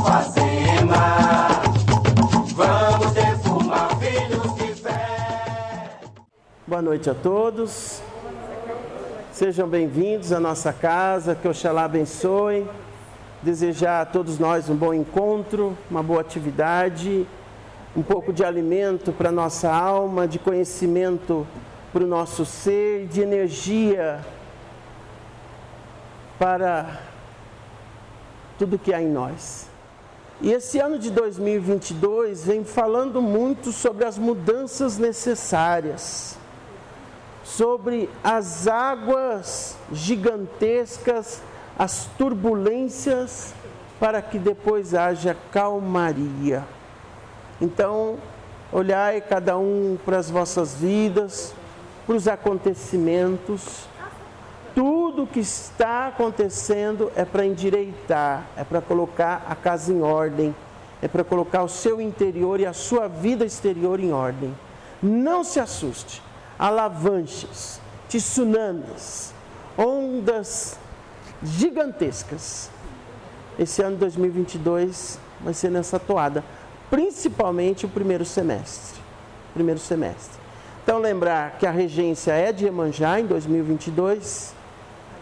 alfazema. Vamos defumar filhos de fé. Boa noite a todos. Sejam bem-vindos à nossa casa, que Oxalá abençoe. Desejar a todos nós um bom encontro, uma boa atividade, um pouco de alimento para a nossa alma, de conhecimento para o nosso ser, de energia para tudo que há em nós. E esse ano de 2022 vem falando muito sobre as mudanças necessárias, sobre as águas gigantescas, as turbulências, para que depois haja calmaria. Então, olhai cada um para as vossas vidas, para os acontecimentos. Tudo que está acontecendo é para endireitar, é para colocar a casa em ordem, é para colocar o seu interior e a sua vida exterior em ordem. Não se assuste. Alavanches, tsunamis, ondas gigantescas. Esse ano 2022 vai ser nessa toada, principalmente o primeiro semestre. Então lembrar que a regência é de Iemanjá em 2022.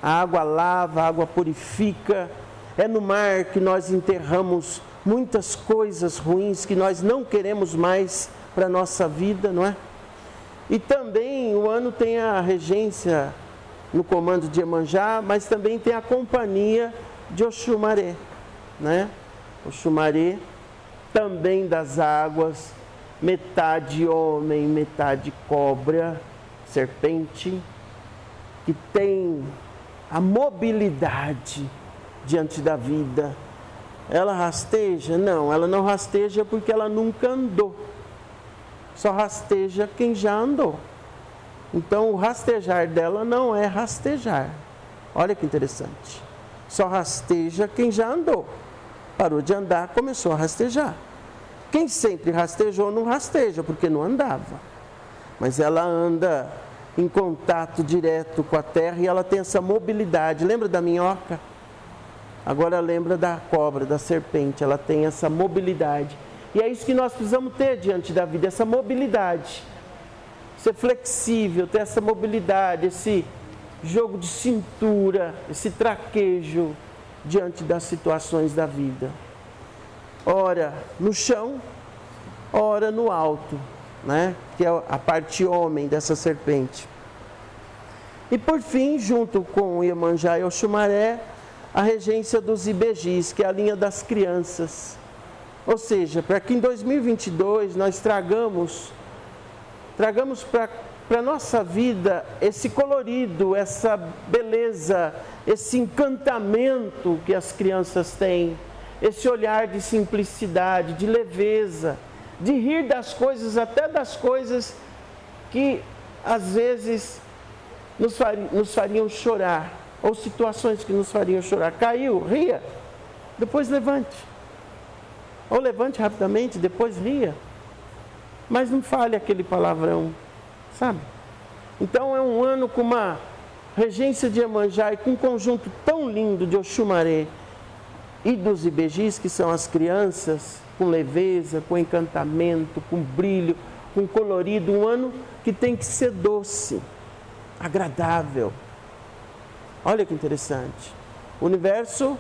A água lava, a água purifica. É no mar que nós enterramos muitas coisas ruins que nós não queremos mais para a nossa vida, não é? E também o ano tem a regência no comando de Iemanjá, mas também tem a companhia de Oxumaré, né? Oxumaré, também das águas, metade homem, metade cobra, serpente, que tem a mobilidade diante da vida. Ela rasteja? Não, ela não rasteja porque ela nunca andou. Só rasteja quem já andou. Então o rastejar dela não é rastejar. Olha que interessante. Só rasteja quem já andou. Parou de andar, começou a rastejar. Quem sempre rastejou não rasteja porque não andava. Mas ela anda em contato direto com a terra e ela tem essa mobilidade. Lembra da minhoca? Agora lembra da cobra, da serpente. Ela tem essa mobilidade. E é isso que nós precisamos ter diante da vida, essa mobilidade. Ser flexível, ter essa mobilidade, esse jogo de cintura, esse traquejo diante das situações da vida. Ora no chão, ora no alto, né? Que é a parte homem dessa serpente. E por fim, junto com o Iemanjá e Oxumaré, a regência dos Ibejis, que é a linha das crianças. Ou seja, para que em 2022 nós tragamos para a nossa vida esse colorido, essa beleza, esse encantamento que as crianças têm, esse olhar de simplicidade, de leveza, de rir das coisas, até das coisas que às vezes nos fariam chorar, ou situações que nos fariam chorar. Caiu, ria, depois levante. Ou levante rapidamente, depois ria. Mas não fale aquele palavrão, sabe? Então é um ano com uma regência de Iemanjá e com um conjunto tão lindo de Oxumaré e dos Ibejis, que são as crianças, com leveza, com encantamento, com brilho, com colorido. Um ano que tem que ser doce, agradável. Olha que interessante. O universo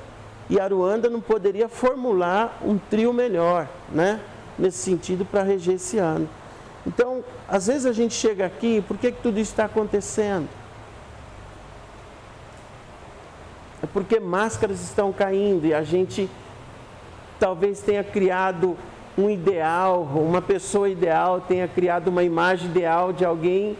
e Aruanda não poderia formular um trio melhor, né? Nesse sentido, para reger esse ano. Então, às vezes a gente chega aqui, por que tudo isso está acontecendo? É porque máscaras estão caindo e a gente talvez tenha criado um ideal, uma pessoa ideal, tenha criado uma imagem ideal de alguém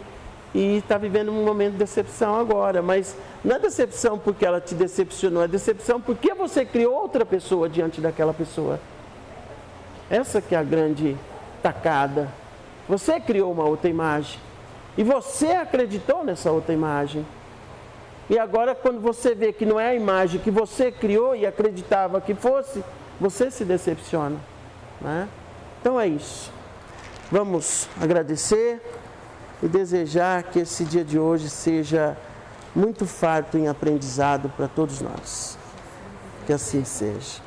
e está vivendo um momento de decepção agora. Mas não é decepção porque ela te decepcionou, é decepção porque você criou outra pessoa diante daquela pessoa. Essa que é a grande tacada. Você criou uma outra imagem e você acreditou nessa outra imagem. E agora, quando você vê que não é a imagem que você criou e acreditava que fosse, você se decepciona, né? Então é isso. Vamos agradecer e desejar que esse dia de hoje seja muito farto em aprendizado para todos nós. Que assim seja.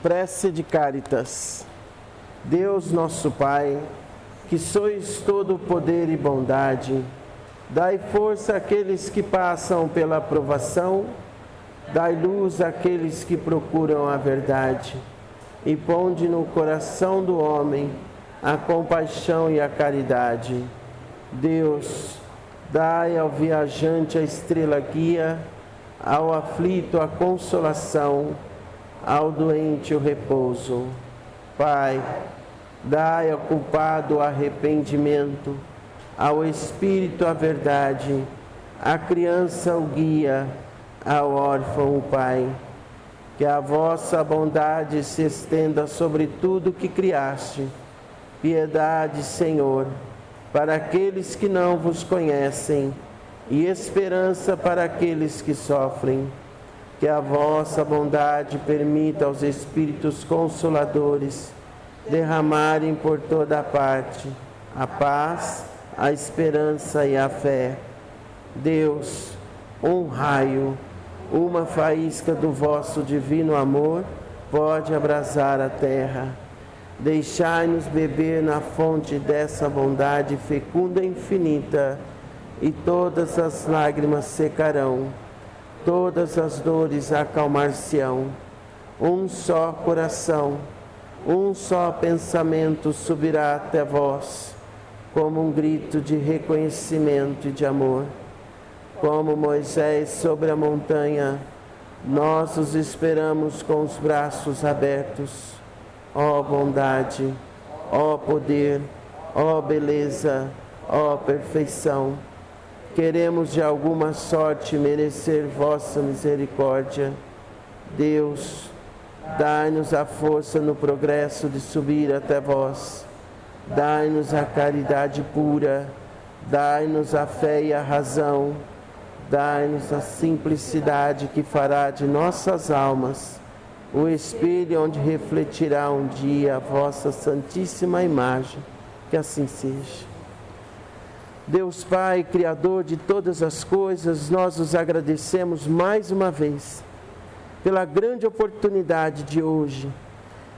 Prece de Cáritas. Deus nosso Pai, que sois todo poder e bondade, dai força àqueles que passam pela provação, dai luz àqueles que procuram a verdade, e ponde no coração do homem a compaixão e a caridade. Deus, dai ao viajante a estrela guia, ao aflito a consolação, ao doente o repouso. Pai, dai ao culpado o arrependimento, ao espírito a verdade, à criança o guia, ao órfão o Pai. Que a vossa bondade se estenda sobre tudo que criaste. Piedade, Senhor, para aqueles que não vos conhecem, e esperança para aqueles que sofrem. Que a vossa bondade permita aos Espíritos Consoladores derramarem por toda parte a paz, a esperança e a fé. Deus, um raio, uma faísca do vosso divino amor pode abrasar a terra. Deixai-nos beber na fonte dessa bondade fecunda e infinita, e todas as lágrimas secarão. Todas as dores acalmar-se-ão. Um só coração, um só pensamento subirá até vós, como um grito de reconhecimento e de amor. Como Moisés sobre a montanha, nós os esperamos com os braços abertos. Ó bondade, ó poder, ó beleza, ó perfeição. Queremos de alguma sorte merecer vossa misericórdia. Deus, Dai-nos a força no progresso de subir até vós. Dai-nos a caridade pura. Dai-nos a fé e a razão. Dai-nos a simplicidade que fará de nossas almas o espelho onde refletirá um dia a vossa santíssima imagem. Que assim seja. Deus Pai, Criador de todas as coisas, nós os agradecemos mais uma vez pela grande oportunidade de hoje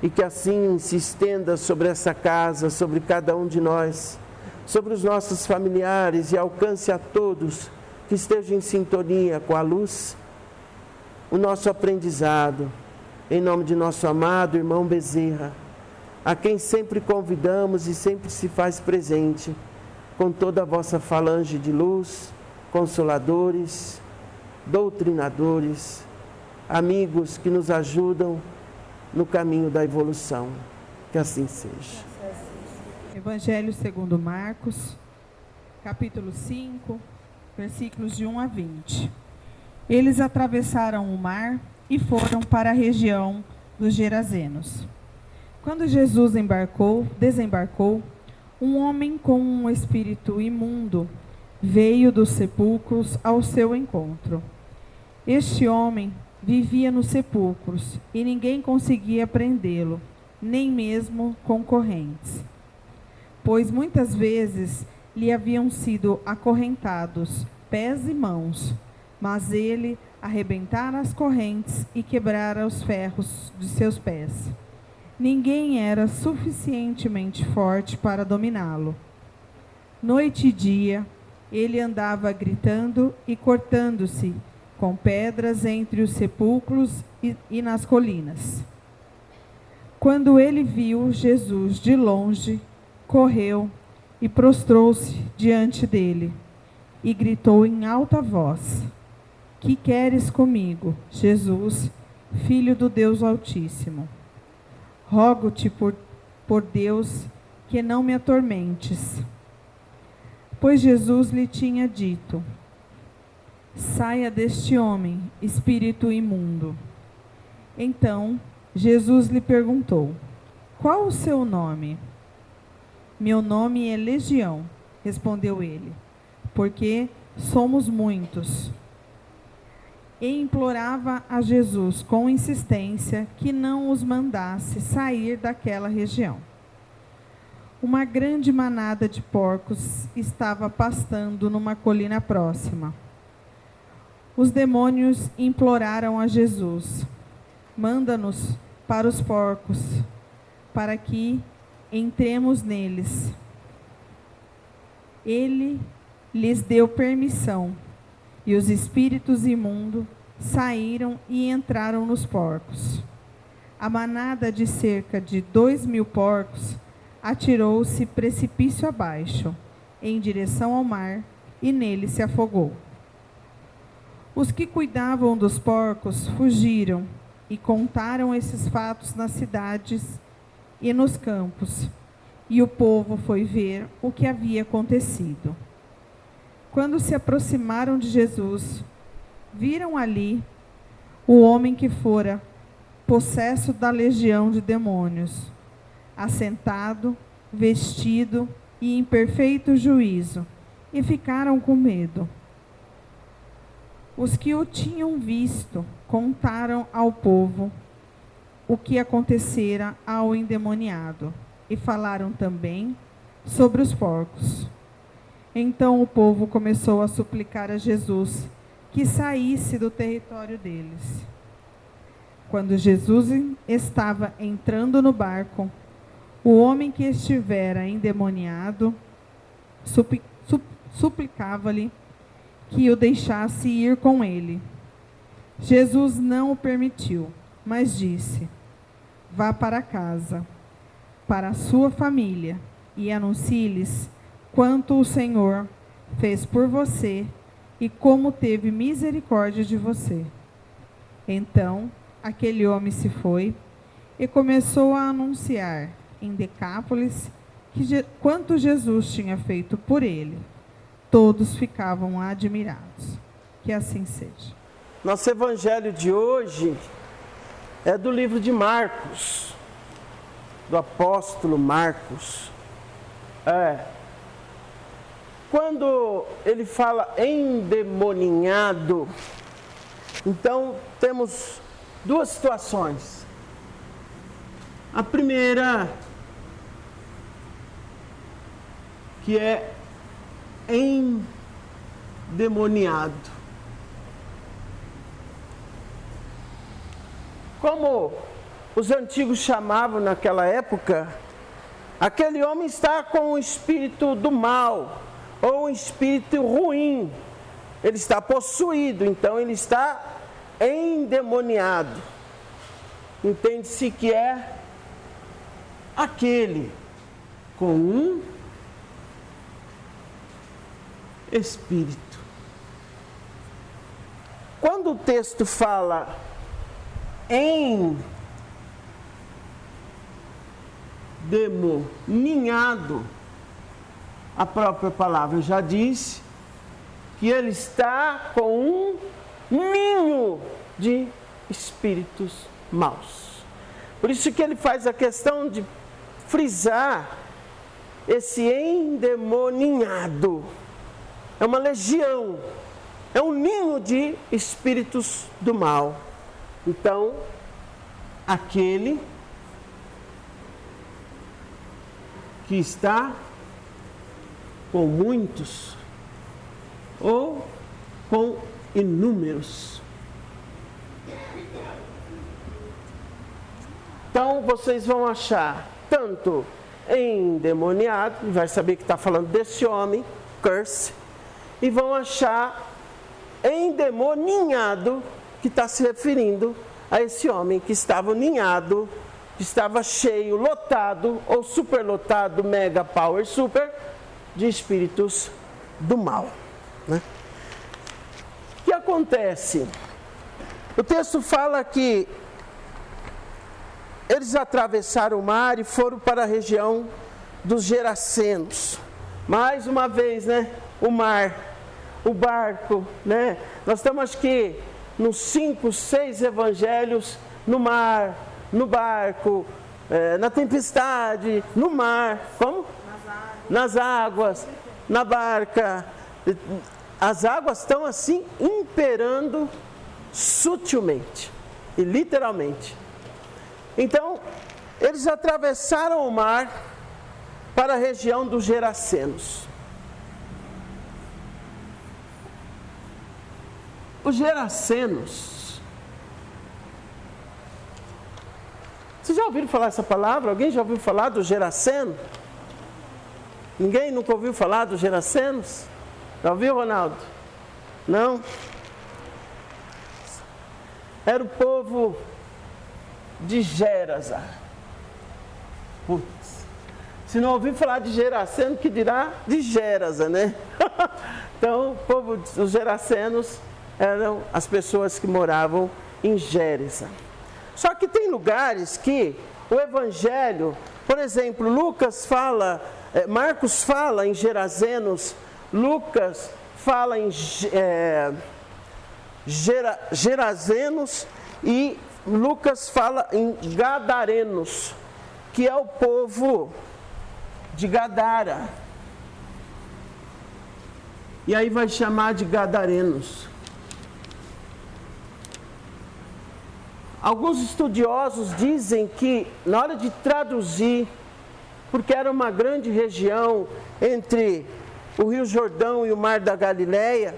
e que assim se estenda sobre essa casa, sobre cada um de nós, sobre os nossos familiares e alcance a todos que estejam em sintonia com a luz, o nosso aprendizado, em nome de nosso amado irmão Bezerra, a quem sempre convidamos e sempre se faz presente, com toda a vossa falange de luz, consoladores, doutrinadores, amigos que nos ajudam no caminho da evolução. Que assim seja. Evangelho segundo Marcos, capítulo 5, versículos de 1 a 20. Eles atravessaram o mar e foram para a região dos Gerazenos. Quando Jesus desembarcou, um homem com um espírito imundo veio dos sepulcros ao seu encontro. Este homem vivia nos sepulcros e ninguém conseguia prendê-lo, nem mesmo com correntes, pois muitas vezes lhe haviam sido acorrentados pés e mãos, mas ele arrebentara as correntes e quebrara os ferros de seus pés. Ninguém era suficientemente forte para dominá-lo. Noite e dia, ele andava gritando e cortando-se com pedras entre os sepulcros e nas colinas. Quando ele viu Jesus de longe, correu e prostrou-se diante dele e gritou em alta voz: Que queres comigo, Jesus, Filho do Deus Altíssimo? Rogo-te por Deus que não me atormentes. Pois Jesus lhe tinha dito: Saia deste homem, espírito imundo. Então Jesus lhe perguntou: Qual o seu nome? Meu nome é Legião, respondeu ele, porque somos muitos. E implorava a Jesus com insistência que não os mandasse sair daquela região. Uma grande manada de porcos estava pastando numa colina próxima. Os demônios imploraram a Jesus: Manda-nos para os porcos, para que entremos neles. Ele lhes deu permissão, e os espíritos imundos saíram e entraram nos porcos. A manada de cerca de 2.000 porcos atirou-se precipício abaixo, em direção ao mar, e nele se afogou. Os que cuidavam dos porcos fugiram e contaram esses fatos nas cidades e nos campos, e o povo foi ver o que havia acontecido. Quando se aproximaram de Jesus, viram ali o homem que fora possesso da legião de demônios, assentado, vestido e em perfeito juízo, e ficaram com medo. Os que o tinham visto contaram ao povo o que acontecera ao endemoniado, e falaram também sobre os porcos. Então o povo começou a suplicar a Jesus que saísse do território deles. Quando Jesus estava entrando no barco, o homem que estivera endemoniado suplicava-lhe que o deixasse ir com ele. Jesus não o permitiu, mas disse: Vá para casa, para a sua família, e anuncie-lhes quanto o Senhor fez por você e como teve misericórdia de você. Então, aquele homem se foi e começou a anunciar em Decápolis quanto Jesus tinha feito por ele. Todos ficavam admirados. Que assim seja. Nosso evangelho de hoje é do livro de Marcos, do apóstolo Marcos. Quando ele fala endemoninhado, então temos duas situações. A primeira, que é endemoniado. Como os antigos chamavam naquela época, aquele homem está com o espírito do mal, ou um espírito ruim. Ele está possuído, então ele está endemoniado. Entende-se que é aquele com um espírito. Quando o texto fala endemoniado, a própria palavra já disse que ele está com um ninho de espíritos maus. Por isso que ele faz a questão de frisar esse endemoniado. É uma legião, é um ninho de espíritos do mal. Então, aquele que está com muitos ou com inúmeros. Então, vocês vão achar tanto endemoniado, vai saber que está falando desse homem, curse, e vão achar endemoninhado, que está se referindo a esse homem que estava ninhado, que estava cheio, lotado, ou superlotado, mega power super, de espíritos do mal. Né? O que acontece? O texto fala que eles atravessaram o mar e foram para a região dos Gerasenos. Mais uma vez, né? O mar, o barco, né? Nós estamos, acho que, nos 5, 6 evangelhos, no mar, no barco, na tempestade, no mar, como? Nas águas, na barca. As águas estão assim, imperando sutilmente e literalmente. Então, eles atravessaram o mar para a região dos Gerasenos. Os Gerasenos, vocês já ouviram falar essa palavra? Alguém já ouviu falar do Geraseno? Ninguém nunca ouviu falar dos Gerasenos? Já ouviu, Ronaldo? Não? Era o povo de Gerasa. Putz, se não ouviu falar de Geraseno, que dirá de Gerasa, né? Então, o povo, os Gerasenos eram as pessoas que moravam em Gerasa. Só que tem lugares que o Evangelho, por exemplo, Marcos fala em Gerasenos, Lucas fala em Gerasenos e Lucas fala em Gadarenos, que é o povo de Gadara. E aí vai chamar de Gadarenos. Alguns estudiosos dizem que, na hora de traduzir, porque era uma grande região entre o Rio Jordão e o Mar da Galileia,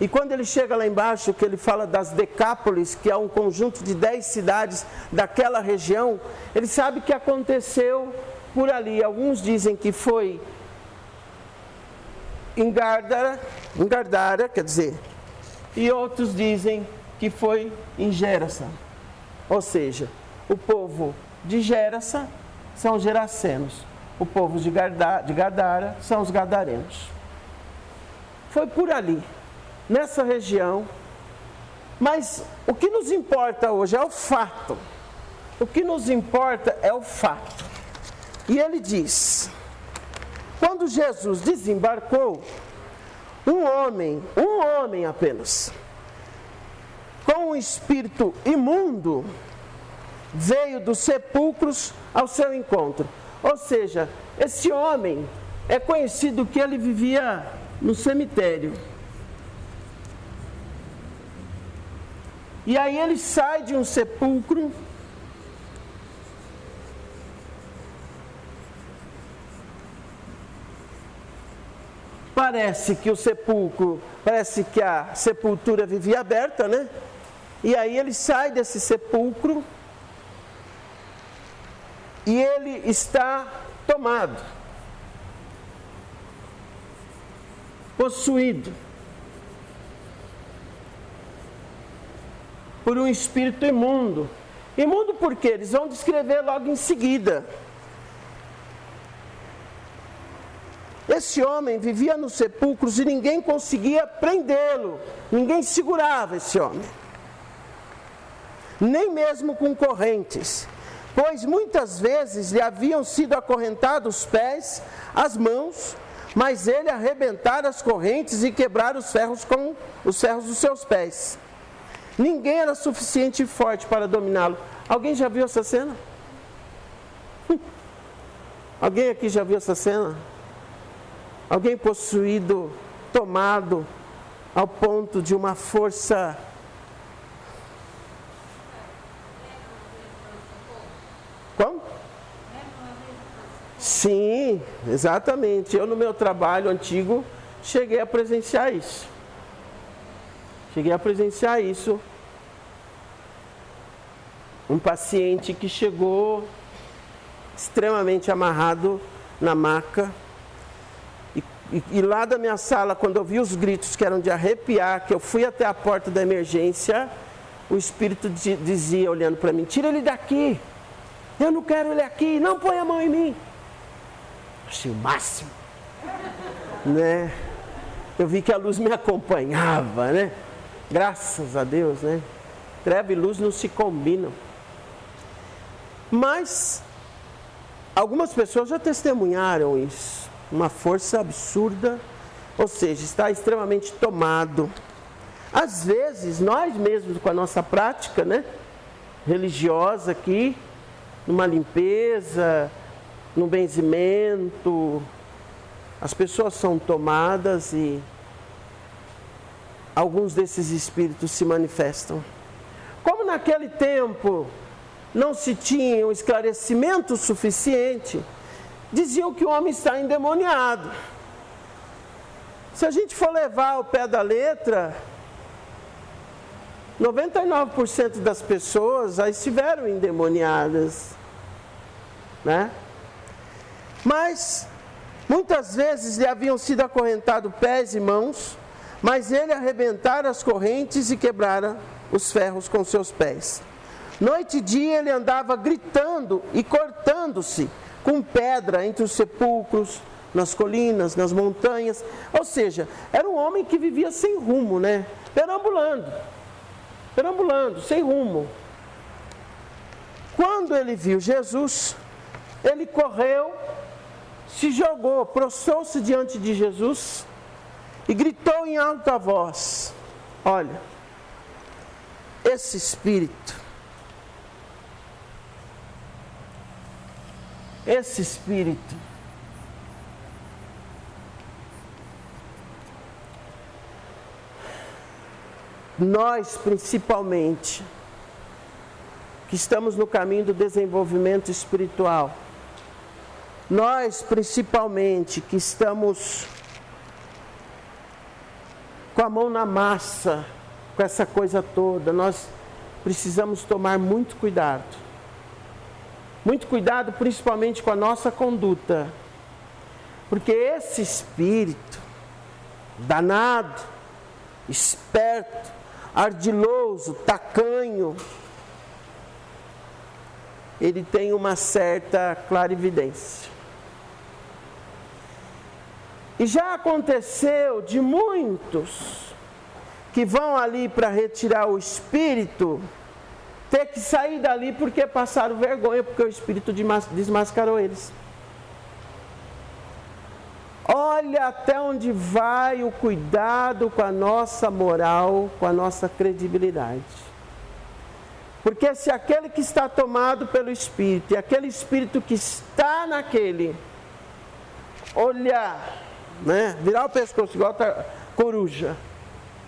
e quando ele chega lá embaixo, que ele fala das Decápolis, que é um conjunto de 10 cidades daquela região, ele sabe que aconteceu por ali. Alguns dizem que foi em Gardara, quer dizer, e outros dizem que foi em Gerasa. Ou seja, o povo de Gerasa são os Gerasenos, o povo de Gadara são os Gadarenos. Foi por ali, nessa região, mas o que nos importa hoje é o fato. O que nos importa é o fato. E ele diz: quando Jesus desembarcou, um homem apenas, com um espírito imundo, veio dos sepulcros ao seu encontro. Ou seja, esse homem é conhecido que ele vivia no cemitério. E aí ele sai de um sepulcro parece que a sepultura vivia aberta, né? E aí ele sai desse sepulcro e ele está tomado, possuído por um espírito imundo. Imundo por quê? Eles vão descrever logo em seguida. Esse homem vivia nos sepulcros e ninguém conseguia prendê-lo, ninguém segurava esse homem, nem mesmo com correntes, pois muitas vezes lhe haviam sido acorrentados os pés, as mãos, mas ele arrebentara as correntes e quebrara os ferros com os ferros dos seus pés. Ninguém era suficiente e forte para dominá-lo. Alguém já viu essa cena? Alguém aqui já viu essa cena? Alguém possuído, tomado ao ponto de uma força. Como? Sim, exatamente. Eu no meu trabalho antigo cheguei a presenciar isso. Um paciente que chegou extremamente amarrado na maca. E lá da minha sala, quando eu vi os gritos que eram de arrepiar, que eu fui até a porta da emergência, o espírito dizia, olhando para mim, tira ele daqui, eu não quero ele aqui, não põe a mão em mim. Achei o máximo, né? Eu vi que a luz me acompanhava, né? Graças a Deus, né? Treva e luz não se combinam. Mas algumas pessoas já testemunharam isso. Uma força absurda, ou seja, está extremamente tomado. Às vezes, nós mesmos com a nossa prática, né, religiosa aqui, numa limpeza, num benzimento, as pessoas são tomadas e alguns desses espíritos se manifestam. Como naquele tempo não se tinha um esclarecimento suficiente, diziam que o homem está endemoniado. Se a gente for levar ao pé da letra, 99% das pessoas já estiveram endemoniadas, né? Mas muitas vezes lhe haviam sido acorrentados pés e mãos, mas ele arrebentara as correntes e quebrara os ferros com seus pés. Noite e dia ele andava gritando e cortando-se com pedra entre os sepulcros, nas colinas, nas montanhas. Ou seja, era um homem que vivia sem rumo, né? Perambulando, sem rumo. Quando ele viu Jesus, ele correu, se jogou, prostrou-se diante de Jesus e gritou em alta voz: olha, esse espírito, nós principalmente, que estamos no caminho do desenvolvimento espiritual, nós principalmente que estamos com a mão na massa, com essa coisa toda, nós precisamos tomar muito cuidado. Muito cuidado principalmente com a nossa conduta, porque esse espírito danado, esperto, ardiloso, tacanho, ele tem uma certa clarividência. E já aconteceu de muitos que vão ali para retirar o espírito, ter que sair dali porque passaram vergonha, porque o espírito desmascarou eles. Olha até onde vai o cuidado com a nossa moral, com a nossa credibilidade. Porque se aquele que está tomado pelo Espírito, e aquele Espírito que está naquele, olhar, né, virar o pescoço igual a coruja,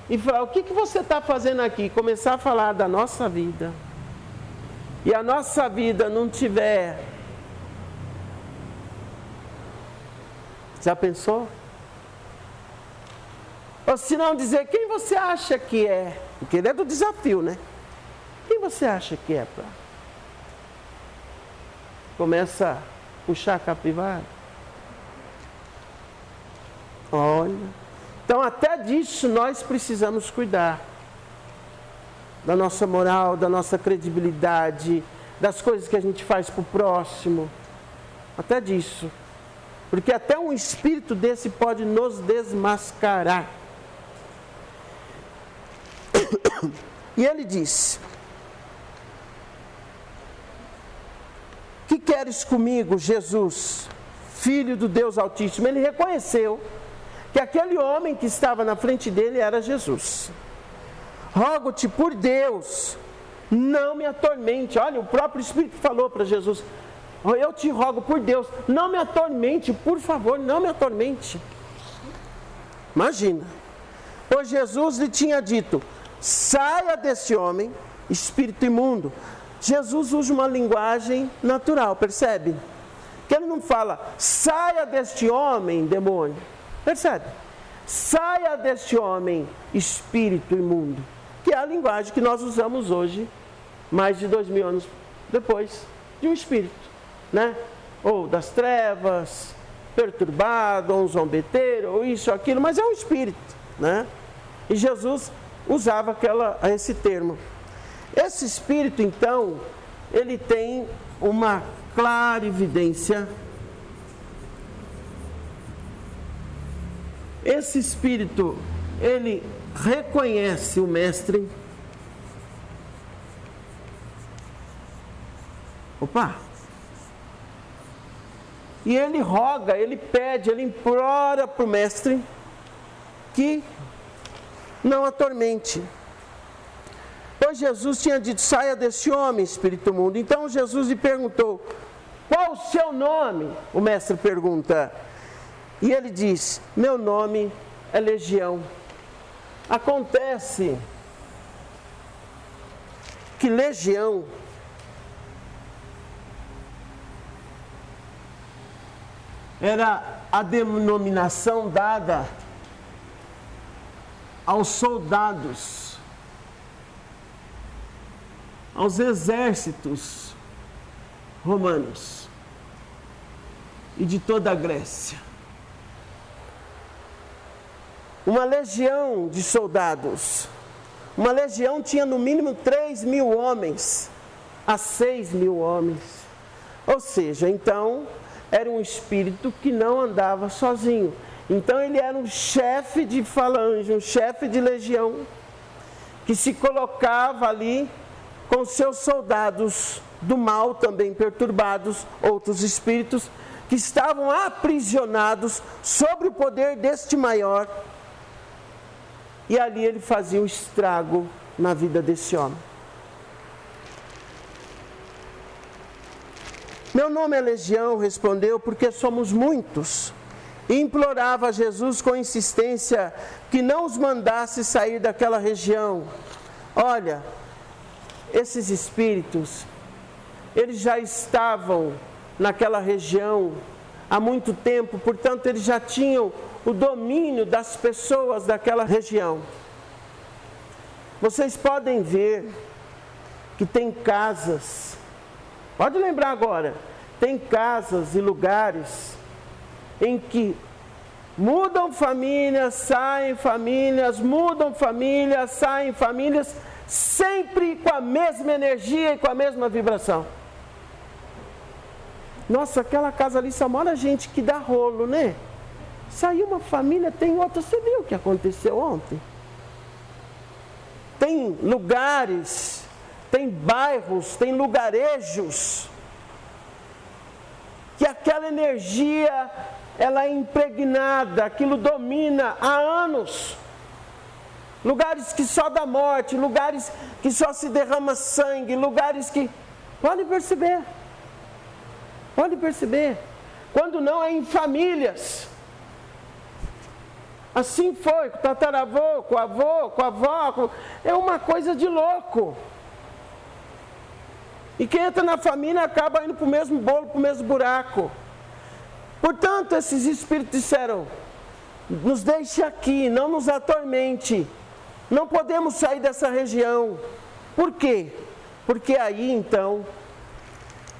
e falar, o que você está fazendo aqui? Começar a falar da nossa vida, e a nossa vida não tiver... Já pensou? Ou se não dizer, quem você acha que é? Porque ele é do desafio, né? Quem você acha que é? Começa a puxar a capivara. Olha. Então até disso nós precisamos cuidar. Da nossa moral, da nossa credibilidade, das coisas que a gente faz para o próximo. Até disso. Porque até um espírito desse pode nos desmascarar. E ele diz: que queres comigo, Jesus, Filho do Deus Altíssimo? Ele reconheceu que aquele homem que estava na frente dele era Jesus. Rogo-te por Deus, não me atormente. Olha, o próprio Espírito falou para Jesus: eu te rogo por Deus, não me atormente, por favor, não me atormente. Imagina, pois Jesus lhe tinha dito: saia desse homem, espírito imundo. Jesus usa uma linguagem natural, percebe? Que ele não fala, saia deste homem, demônio. Percebe? Saia deste homem, espírito imundo. Que é a linguagem que nós usamos hoje, mais de 2000 anos depois, de um espírito, né? Ou das trevas, perturbado, ou um zombeteiro, ou isso, aquilo, mas é um espírito, né? E Jesus usava esse termo. Esse espírito, então, ele tem uma clara evidência. Esse espírito, ele reconhece o mestre. Opa! E ele roga, ele pede, ele implora para o mestre que não atormente. Pois Jesus tinha dito, saia desse homem, espírito imundo. Então Jesus lhe perguntou, qual o seu nome? O mestre pergunta. E ele diz, meu nome é Legião. Acontece que Legião era a denominação dada aos soldados, aos exércitos romanos e de toda a Grécia. Uma legião de soldados. Uma legião tinha no mínimo 3.000 homens a 6.000 homens. Ou seja, então, era um espírito que não andava sozinho. Então ele era um chefe de falange, um chefe de legião, que se colocava ali com seus soldados do mal também perturbados, outros espíritos, que estavam aprisionados sob o poder deste maior. E ali ele fazia um estrago na vida desse homem. Meu nome é Legião, respondeu, porque somos muitos. E implorava a Jesus com insistência que não os mandasse sair daquela região. Olha, esses espíritos, eles já estavam naquela região há muito tempo, portanto eles já tinham o domínio das pessoas daquela região. Vocês podem ver que tem casas, pode lembrar agora, tem casas e lugares em que mudam famílias, saem famílias, mudam famílias, saem famílias, sempre com a mesma energia e com a mesma vibração. Nossa, aquela casa ali só mora gente que dá rolo, né? Saiu uma família, tem outra. Você viu o que aconteceu ontem? Tem lugares, tem bairros, tem lugarejos que aquela energia, ela é impregnada, aquilo domina há anos. lugares que só dá morte, lugares que só se derrama sangue, lugares que... Pode perceber. Quando não é em famílias. Assim foi, com o tataravô, com o avô, com a avó, é uma coisa de louco. E quem entra na família acaba indo para o mesmo bolo, para o mesmo buraco. Portanto, esses espíritos disseram, nos deixe aqui, não nos atormente. Não podemos sair dessa região. Por quê? Porque aí, então,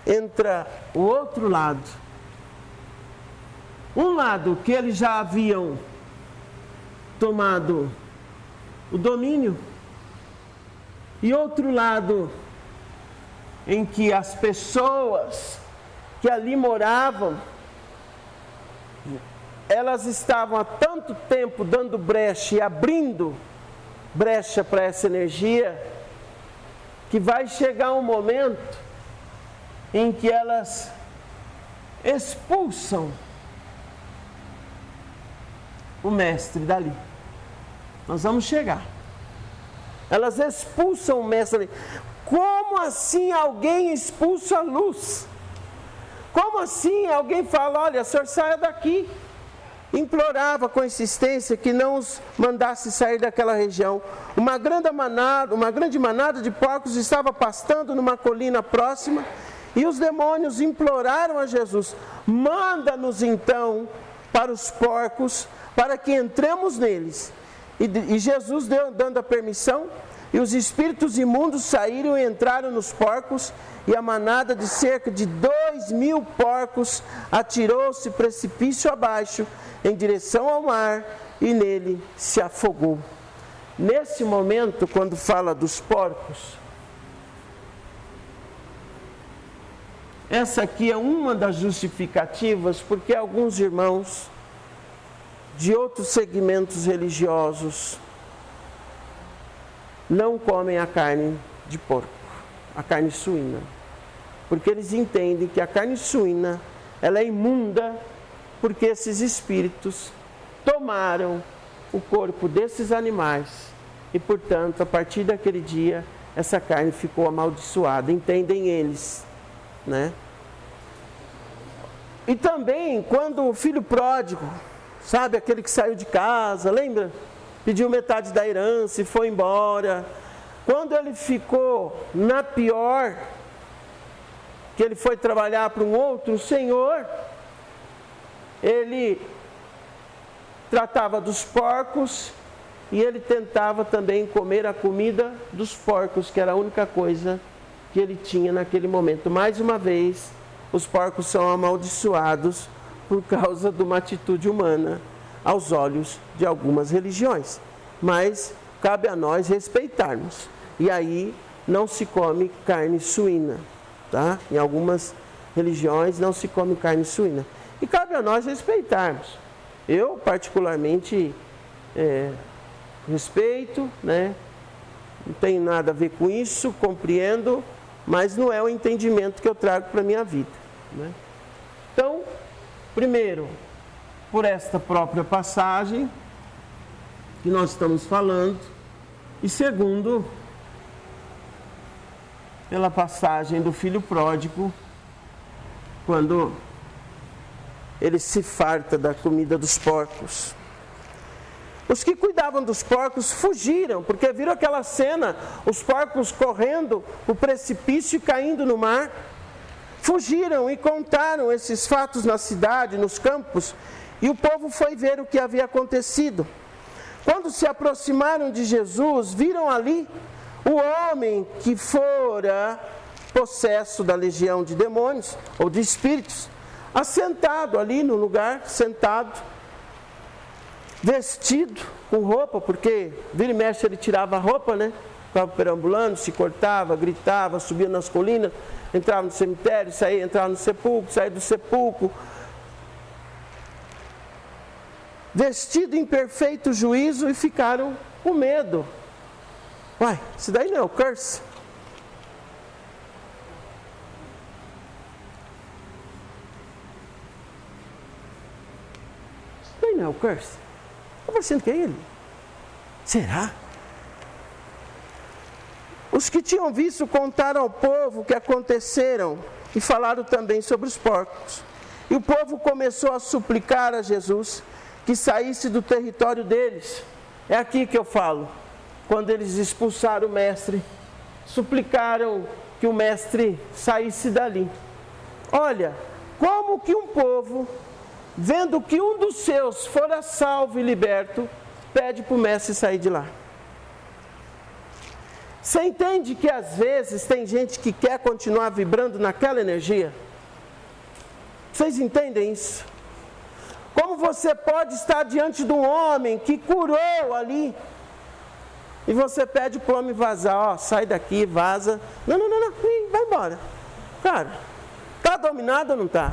entra o outro lado. Um lado que eles já haviam tomado o domínio, e outro lado em que as pessoas que ali moravam, elas estavam há tanto tempo dando brecha e abrindo brecha para essa energia, que vai chegar um momento em que elas expulsam o mestre dali. Nós vamos chegar. Elas expulsam o mestre dali. Como assim alguém expulsa a luz? Como assim alguém fala, olha, o senhor saia daqui? Implorava com insistência que não os mandasse sair daquela região. Uma grande manada de porcos estava pastando numa colina próxima, e os demônios imploraram a Jesus, manda-nos então para os porcos, para que entremos neles. E Jesus dando a permissão, e os espíritos imundos saíram e entraram nos porcos, e a manada de cerca de 2.000 porcos atirou-se precipício abaixo, em direção ao mar, e nele se afogou. Nesse momento, quando fala dos porcos, essa aqui é uma das justificativas, porque alguns irmãos de outros segmentos religiosos não comem a carne de porco, a carne suína, porque eles entendem que a carne suína, ela é imunda, porque esses espíritos tomaram o corpo desses animais e, portanto, a partir daquele dia, essa carne ficou amaldiçoada, entendem eles, né? E também, quando o filho pródigo, sabe, aquele que saiu de casa, lembra? Pediu metade da herança e foi embora. Quando ele ficou na pior, que ele foi trabalhar para um outro senhor, ele tratava dos porcos e ele tentava também comer a comida dos porcos, que era a única coisa que ele tinha naquele momento. Mais uma vez, os porcos são amaldiçoados por causa de uma atitude humana aos olhos de algumas religiões. Mas cabe a nós respeitarmos. E aí não se come carne suína, tá? Em algumas religiões não se come carne suína. E cabe a nós respeitarmos. Eu, particularmente, respeito, né? Não tem nada a ver com isso, compreendo, mas não é o entendimento que eu trago para a minha vida, né? Então, primeiro, por esta própria passagem que nós estamos falando, e segundo, pela passagem do filho pródigo, quando ele se farta da comida dos porcos. Os que cuidavam dos porcos fugiram, porque viram aquela cena, os porcos correndo o precipício e caindo no mar. Fugiram e contaram esses fatos na cidade, nos campos, e o povo foi ver o que havia acontecido. Quando se aproximaram de Jesus, viram ali o homem que fora possesso da legião de demônios, ou de espíritos, assentado ali no lugar, sentado, vestido com roupa, porque vira e mexe ele tirava a roupa, né? Ficava perambulando, se cortava, gritava, subia nas colinas, entrava no cemitério, saía, entrava no sepulcro, saía do sepulcro. Vestido em perfeito juízo, e ficaram com medo. Uai, isso daí não é o curse? Isso daí não é o curse? Está parecendo que é ele? Será? Os que tinham visto contaram ao povo o que aconteceram e falaram também sobre os porcos. E o povo começou a suplicar a Jesus que saísse do território deles. É aqui que eu falo, quando eles expulsaram o mestre, suplicaram que o mestre saísse dali. Olha, como que um povo, vendo que um dos seus fora salvo e liberto, pede para o mestre sair de lá. Você entende que às vezes tem gente que quer continuar vibrando naquela energia? Vocês entendem isso? Como você pode estar diante de um homem que curou ali, e você pede para o homem vazar, ó, sai daqui, vaza. Não, vai embora. Cara, está dominado ou não está?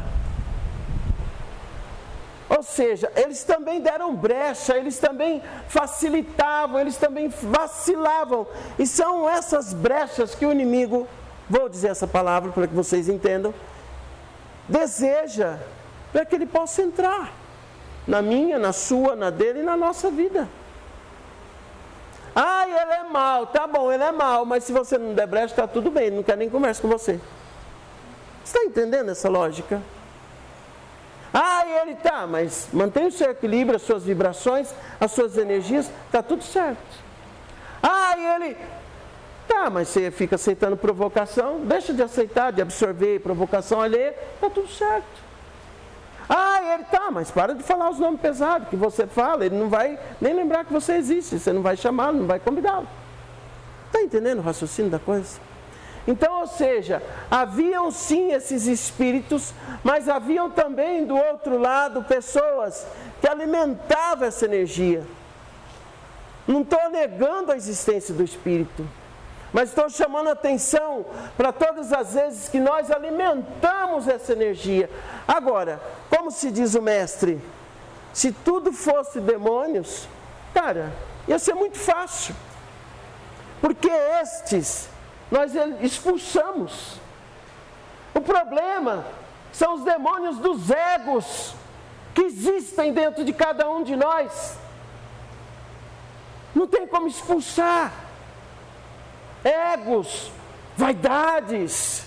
Ou seja, eles também deram brecha, eles também facilitavam, eles também vacilavam. E são essas brechas que o inimigo, vou dizer essa palavra para que vocês entendam, deseja para que ele possa entrar na minha, na sua, na dele e na nossa vida. Ah, ele é mau, tá bom, ele é mau, mas se você não der brecha, está tudo bem, ele não quer nem conversa com você. Você está entendendo essa lógica? Ah, ele tá, mas mantém o seu equilíbrio, as suas vibrações, as suas energias, está tudo certo. Ah, ele... Tá, mas você fica aceitando provocação, deixa de aceitar, de absorver provocação alheia, está tudo certo. Ah, ele tá, mas para de falar os nomes pesados que você fala, ele não vai nem lembrar que você existe, você não vai chamá-lo, não vai convidá-lo. Está entendendo o raciocínio da coisa? Então, ou seja, haviam sim esses espíritos, mas haviam também do outro lado pessoas que alimentavam essa energia. Não estou negando a existência do espírito, mas estou chamando a atenção para todas as vezes que nós alimentamos essa energia. Agora, como se diz o mestre, se tudo fosse demônios, cara, ia ser muito fácil. Porque estes, nós expulsamos. O problema são os demônios dos egos que existem dentro de cada um de nós. Não tem como expulsar. Egos, vaidades,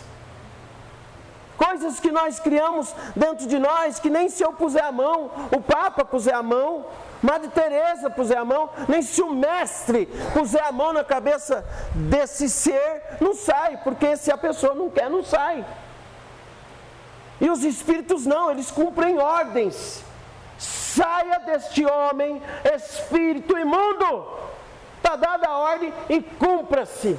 coisas que nós criamos dentro de nós, que nem se eu puser a mão, o Papa puser a mão, Madre Teresa puser a mão, nem se o mestre puser a mão na cabeça desse ser, não sai, porque se a pessoa não quer, não sai. E os espíritos não, eles cumprem ordens. Saia deste homem, espírito imundo. Está dada a ordem e cumpra-se.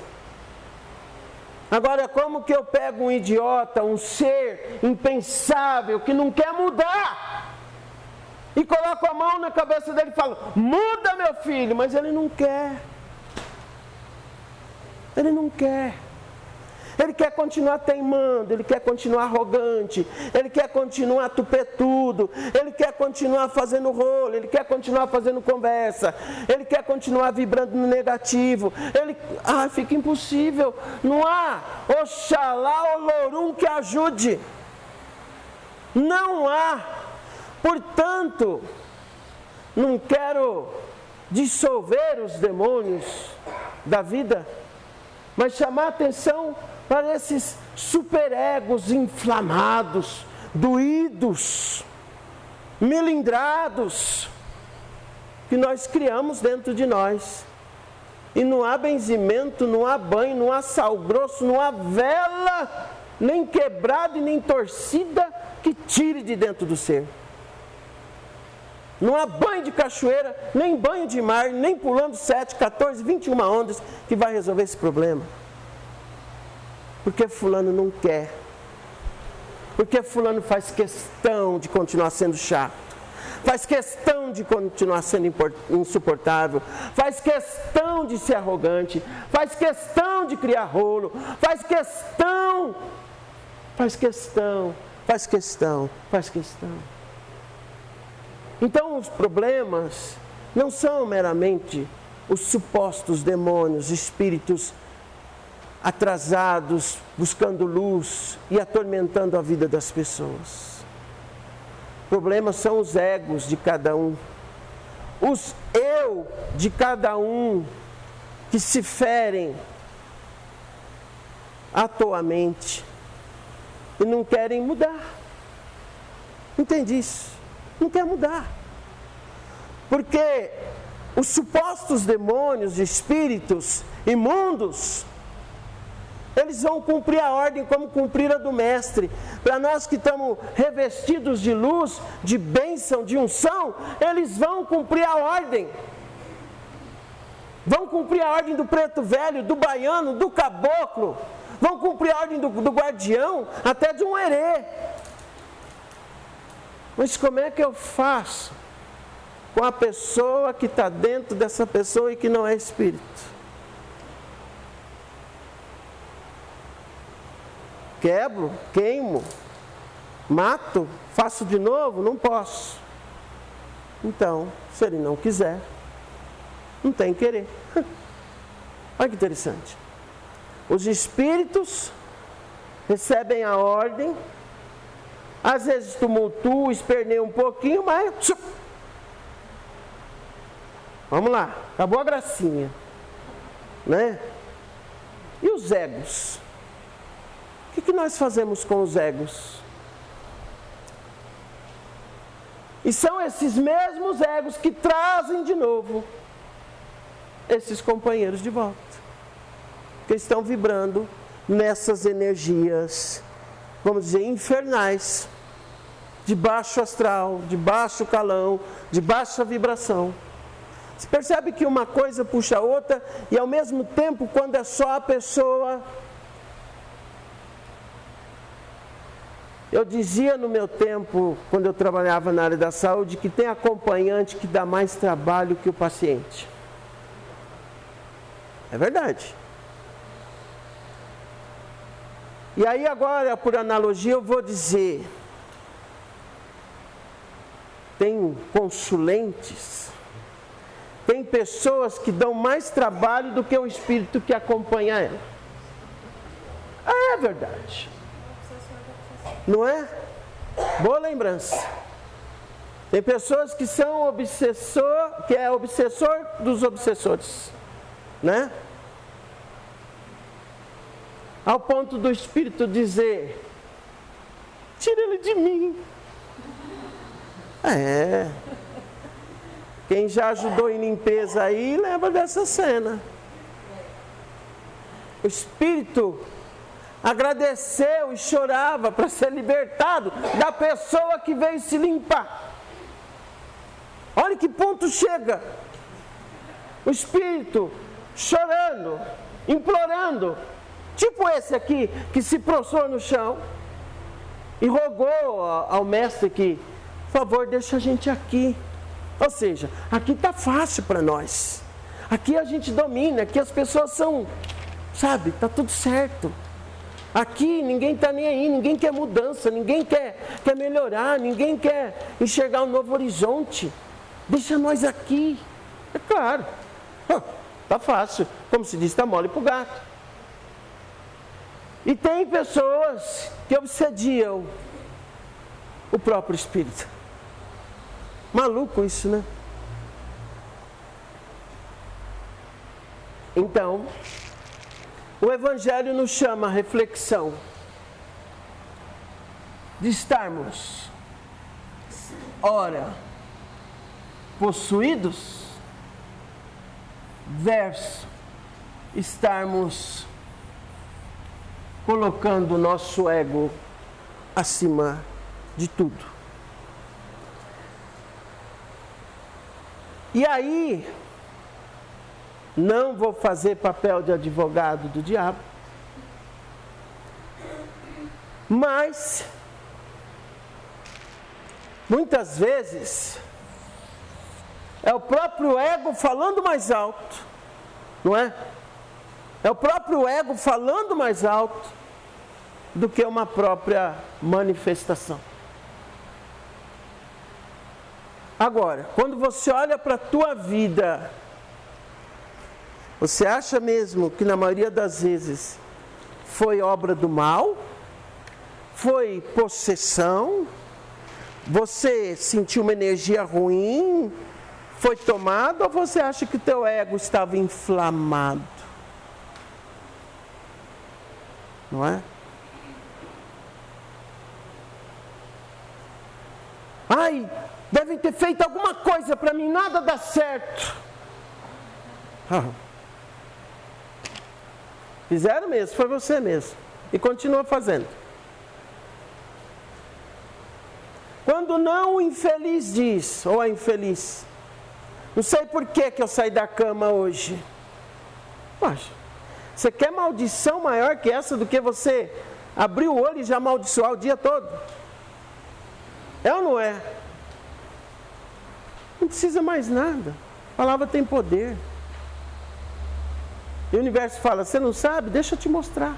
Agora, como que eu pego um idiota, um ser impensável, que não quer mudar, e coloco a mão na cabeça dele e falo, muda meu filho, mas ele não quer. Ele não quer. Ele quer continuar teimando, ele quer continuar arrogante, ele quer continuar tupetudo, ele quer continuar fazendo rolo, ele quer continuar fazendo conversa, ele quer continuar vibrando no negativo. Fica impossível. Não há Oxalá Olorum que ajude. Não há. Portanto, não quero dissolver os demônios da vida, mas chamar a atenção para esses superegos inflamados, doídos, melindrados, que nós criamos dentro de nós. E não há benzimento, não há banho, não há sal grosso, não há vela, nem quebrada e nem torcida que tire de dentro do ser. Não há banho de cachoeira, nem banho de mar, nem pulando 7, 14, 21 ondas que vai resolver esse problema. Porque fulano não quer. Porque fulano faz questão de continuar sendo chato. Faz questão de continuar sendo insuportável. Faz questão de ser arrogante. Faz questão de criar rolo. Faz questão. Então os problemas não são meramente os supostos demônios, espíritos atrasados, buscando luz e atormentando a vida das pessoas. Problemas são os egos de cada um, os eu de cada um, que se ferem atualmente e não querem mudar. Entende isso? Não quer mudar. Porque os supostos demônios, espíritos imundos, eles vão cumprir a ordem como cumprir a do mestre. Para nós que estamos revestidos de luz, de bênção, de unção, eles vão cumprir a ordem. Vão cumprir a ordem do preto velho, do baiano, do caboclo. Vão cumprir a ordem do guardião, até de um herê. Mas como é que eu faço com a pessoa que está dentro dessa pessoa e que não é espírito? Quebro, queimo, mato, faço de novo? Não posso. Então, se ele não quiser, não tem querer. Olha que interessante. Os espíritos recebem a ordem, às vezes tumultuam, esperneiam um pouquinho, mas... Vamos lá, acabou a gracinha. Né? E os egos? O que nós fazemos com os egos? E são esses mesmos egos que trazem de novo esses companheiros de volta. Que estão vibrando nessas energias, vamos dizer, infernais, de baixo astral, de baixo calão, de baixa vibração. Você percebe que uma coisa puxa a outra e ao mesmo tempo, quando é só a pessoa... Eu dizia no meu tempo, quando eu trabalhava na área da saúde, que tem acompanhante que dá mais trabalho que o paciente. É verdade. E aí agora, por analogia, eu vou dizer, tem consulentes, tem pessoas que dão mais trabalho do que o espírito que acompanha ela. É verdade. Não é? Boa lembrança. Tem pessoas que são que é obsessor dos obsessores, né? Ao ponto do espírito dizer: tira ele de mim. É. Quem já ajudou em limpeza aí, lembra dessa cena. O espírito agradeceu e chorava para ser libertado da pessoa que veio se limpar. Olha que ponto chega. O espírito chorando, implorando, tipo esse aqui que se prostrou no chão e rogou ao mestre que, por favor, deixa a gente aqui. Ou seja, aqui está fácil para nós. Aqui a gente domina, aqui as pessoas são, sabe, está tudo certo. Aqui ninguém está nem aí, ninguém quer mudança, ninguém quer melhorar, ninguém quer enxergar um novo horizonte. Deixa nós aqui. É claro, está fácil, como se diz, está mole para o gato. E tem pessoas que obsediam o próprio espírito. Maluco isso, né? Então, o Evangelho nos chama a reflexão de estarmos, ora, possuídos, versus estarmos colocando o nosso ego acima de tudo. E aí, não vou fazer papel de advogado do diabo, mas muitas vezes é o próprio ego falando mais alto, não é? É o próprio ego falando mais alto do que uma própria manifestação. Agora, quando você olha para a tua vida, você acha mesmo que na maioria das vezes foi obra do mal? Foi possessão? Você sentiu uma energia ruim? Foi tomado? Ou você acha que o teu ego estava inflamado? não é? Ai, devem ter feito alguma coisa para mim, nada dá certo. Fizeram mesmo, foi você mesmo. E continua fazendo. Quando não, o infeliz diz, ou a infeliz: não sei por que eu saí da cama hoje. Poxa, você quer maldição maior que essa do que você abrir o olho e já amaldiçoar o dia todo? É ou não é? Não precisa mais nada. A palavra tem poder. E o universo fala: você não sabe? Deixa eu te mostrar.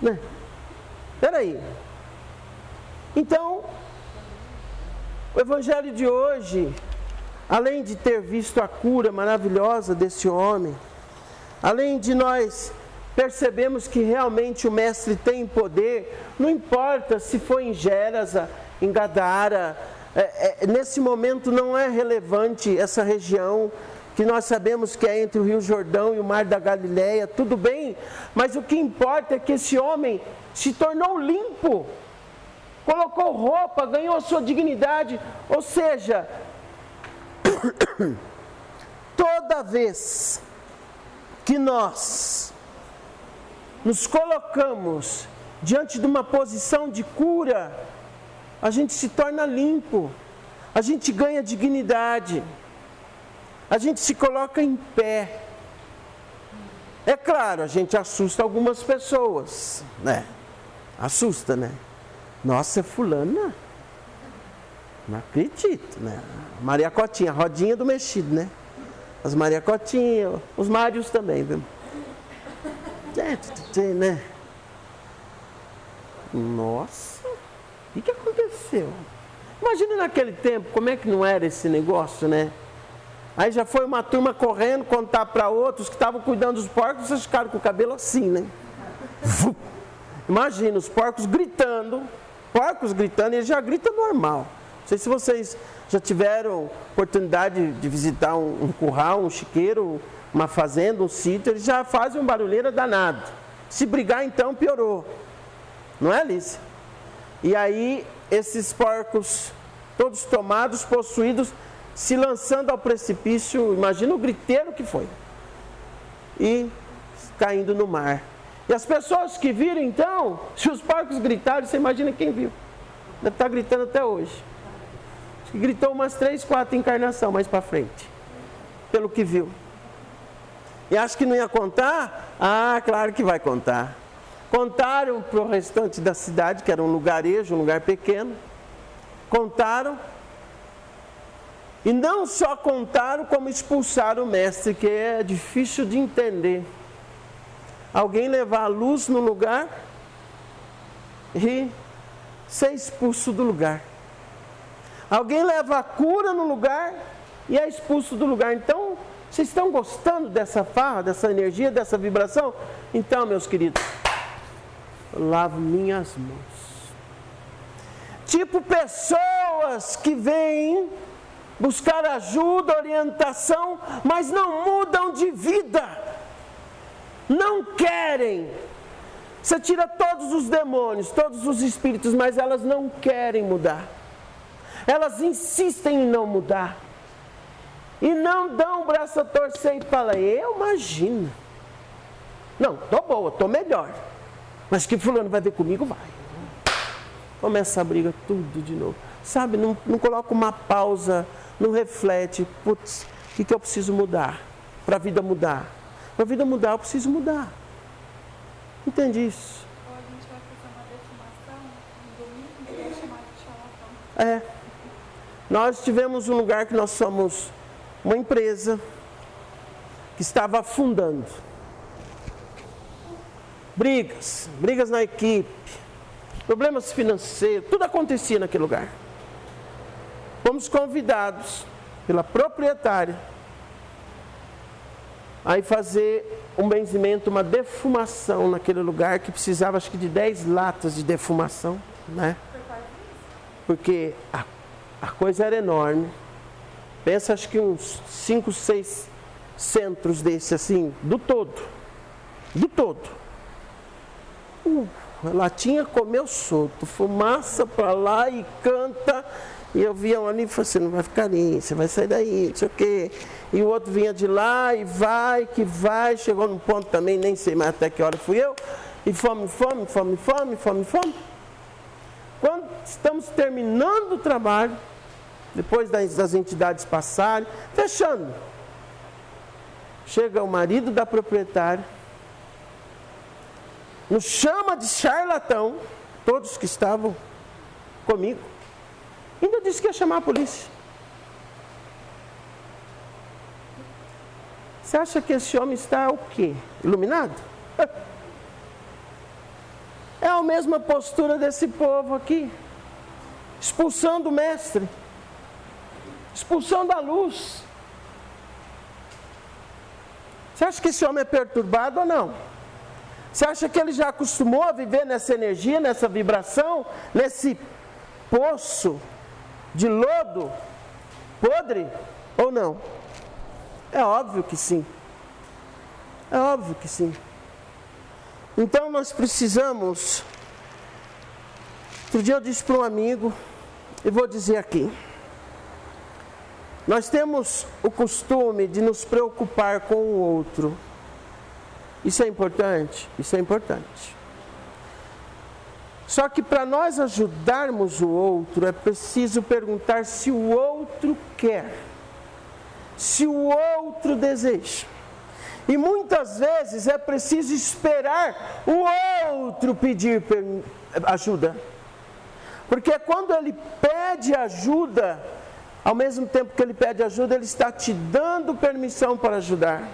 Né? Espera aí. Então, o evangelho de hoje, além de ter visto a cura maravilhosa desse homem, além de nós percebemos que realmente o mestre tem poder, não importa se foi em Gerasa, em Gadara, nesse momento não é relevante essa região, que nós sabemos que é entre o Rio Jordão e o Mar da Galileia, tudo bem, mas o que importa é que esse homem se tornou limpo, colocou roupa, ganhou a sua dignidade, ou seja, toda vez que nós nos colocamos diante de uma posição de cura, a gente se torna limpo, a gente ganha dignidade, a gente se coloca em pé. É claro, a gente assusta algumas pessoas, né? Assusta, né? Nossa, é fulana? Não acredito, né? Maria Cotinha, rodinha do mexido, né? As Maria Cotinha, os Mários também, viu? Né? Nossa, o que aconteceu? Imagina naquele tempo, como é que não era esse negócio, né? Aí já foi uma turma correndo contar para outros que estavam cuidando dos porcos, vocês ficaram com o cabelo assim, né? Imagina, os porcos gritando, e eles já gritam normal. Não sei se vocês já tiveram oportunidade de visitar um curral, um chiqueiro, uma fazenda, um sítio, eles já fazem um barulheira danado. Se brigar, então, piorou. Não é, Alice? E aí, esses porcos, todos tomados, possuídos, se lançando ao precipício, imagina o griteiro que foi. E caindo no mar. E as pessoas que viram, então, se os porcos gritaram, você imagina quem viu. Deve estar gritando até hoje. Acho que gritou umas 3, 4 encarnações mais para frente. Pelo que viu. E acho que não ia contar? Ah, claro que vai contar. Contaram para o restante da cidade, que era um lugarejo, um lugar pequeno. Contaram. E não só contaram, como expulsaram o mestre, que é difícil de entender. Alguém levar a luz no lugar e ser expulso do lugar. Alguém leva a cura no lugar e é expulso do lugar. Então, vocês estão gostando dessa farra, dessa energia, dessa vibração? Então, meus queridos, eu lavo minhas mãos. Tipo pessoas que vêm buscar ajuda, orientação, mas não mudam de vida. Não querem. Você tira todos os demônios, todos os espíritos, mas elas não querem mudar. Elas insistem em não mudar. E não dão o braço a torcer e falam: eu imagino. Não, tô boa, tô melhor. Mas que fulano vai ver comigo? Vai. Começa a briga tudo de novo. Sabe, não coloca uma pausa, não reflete. Putz, o que eu preciso mudar para a vida mudar? Para a vida mudar, eu preciso mudar. Entende isso? Ou a gente vai fazer uma defumação no domingo e vai chamar de charlatão. Nós tivemos um lugar que nós somos uma empresa que estava afundando. Brigas na equipe, problemas financeiros, tudo acontecia naquele lugar. Fomos convidados pela proprietária a fazer um benzimento, uma defumação naquele lugar que precisava, acho que de 10 latas de defumação, né? Porque a coisa era enorme. Pensa, acho que uns 5, 6 centros desse assim, do todo. A latinha comeu solto, fumaça para lá e canta. E eu via um ali e falei, você não vai ficar ali, você vai sair daí, não sei o quê. E o outro vinha de lá e vai, que vai. Chegou num ponto também, nem sei mais até que hora fui eu. E fome. Quando estamos terminando o trabalho, depois das entidades passarem, fechando, chega o marido da proprietária, nos chama de charlatão, todos que estavam comigo, ainda disse que ia chamar a polícia. Você acha que esse homem está o quê? Iluminado? É a mesma postura desse povo aqui, expulsando o mestre, expulsando a luz. Você acha que esse homem é perturbado ou não? Você acha que ele já acostumou a viver nessa energia, nessa vibração, nesse poço de lodo podre ou não? É óbvio que sim. É óbvio que sim. Então nós precisamos. Outro dia eu disse para um amigo, e vou dizer aqui. Nós temos o costume de nos preocupar com o outro. Isso é importante? Isso é importante. Só que para nós ajudarmos o outro, é preciso perguntar se o outro quer, se o outro deseja. E muitas vezes é preciso esperar o outro pedir ajuda. Porque quando ele pede ajuda, ao mesmo tempo que ele pede ajuda, ele está te dando permissão para ajudar.